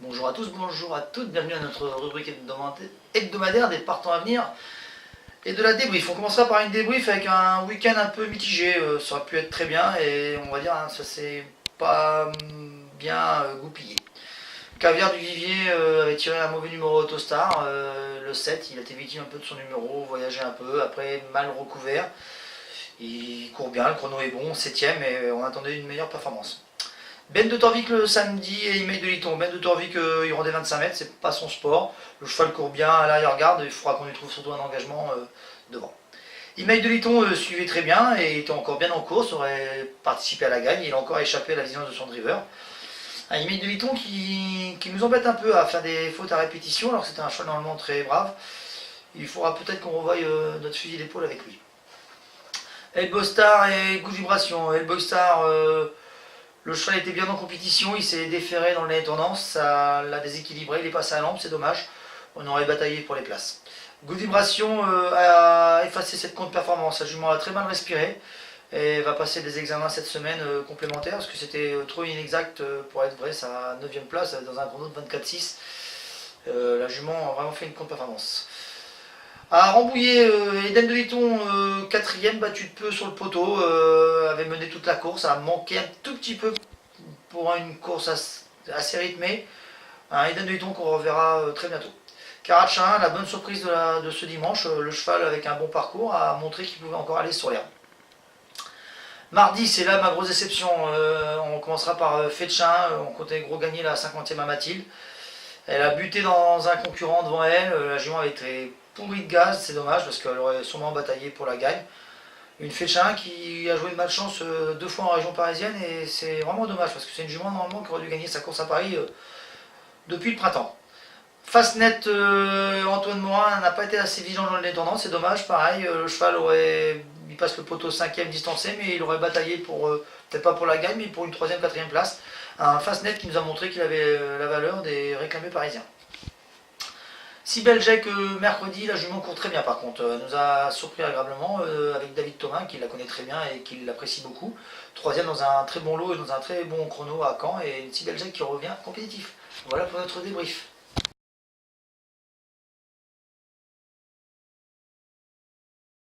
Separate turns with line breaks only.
Bonjour à tous, bonjour à toutes, bienvenue à notre rubrique hebdomadaire des partants à venir et de la débrief. On commencera par une débrief avec un week-end un peu mitigé, ça aurait pu être très bien et on va dire ça s'est pas bien goupillé. Caviar du Vivier avait tiré un mauvais numéro Autostar, le 7, il a été victime un peu de son numéro, voyagé un peu, après mal recouvert. Il court bien, le chrono est bon, 7ème et on attendait une meilleure performance. Ben de Torvik le samedi et Email de Liton. Ben de Torvik il rendait 25 mètres, c'est pas son sport. Le cheval court bien à l'arrière-garde, il faudra qu'on lui trouve surtout un engagement devant. Email de Liton suivait très bien et était encore bien en course, aurait participé à la gagne, il a encore échappé à la vigilance de son driver. Un Email de Liton qui nous embête un peu à faire des fautes à répétition alors que c'était un cheval normalement très brave. Il faudra peut-être qu'on revoie notre fusil d'épaule avec lui. Elbostar et Goût Vibration. Elbostar, le cheval était bien en compétition, il s'est déféré dans le nez tendance, ça l'a déséquilibré, il est passé à l'ample, c'est dommage. On aurait bataillé pour les places. Good Vibration a effacé cette contre-performance, la jument a très mal respiré et va passer des examens cette semaine complémentaires parce que c'était trop inexact pour être vrai, sa 9ème place dans un chrono de 24,6. La jument a vraiment fait une contre-performance. À Rambouillet, Eden de Liton, 4ème, battu de peu sur le poteau, avait mené toute la course, a manqué un tout petit peu pour une course assez rythmée. Un Eden de Liton qu'on reverra très bientôt. Carachin, la bonne surprise de ce dimanche, le cheval avec un bon parcours a montré qu'il pouvait encore aller sur l'herbe. Mardi, c'est là ma grosse déception, on commencera par Fetchin, on comptait gros gagner la 50ème à Mathilde. Elle a buté dans un concurrent devant elle, la jument avait été pourrie de gaz, c'est dommage parce qu'elle aurait sûrement bataillé pour la gagne. Une Fetchin qui a joué de malchance 2 fois en région parisienne et c'est vraiment dommage parce que c'est une jument normalement qui aurait dû gagner sa course à Paris depuis le printemps. Fastnet, Antoine Morin n'a pas été assez vigilant dans le détendant, c'est dommage, pareil, le cheval il passe le poteau 5ème distancé mais il aurait bataillé pour, peut-être pas pour la gagne mais pour une 3ème, 4ème place. Un Fastnet qui nous a montré qu'il avait la valeur des réclamés parisiens. Si Belgique mercredi, la jument court très bien par contre, elle nous a surpris agréablement avec David Thomas qui la connaît très bien et qui l'apprécie beaucoup. 3ème dans un très bon lot et dans un très bon chrono à Caen et si Belgique qui revient compétitif. Voilà pour notre débrief.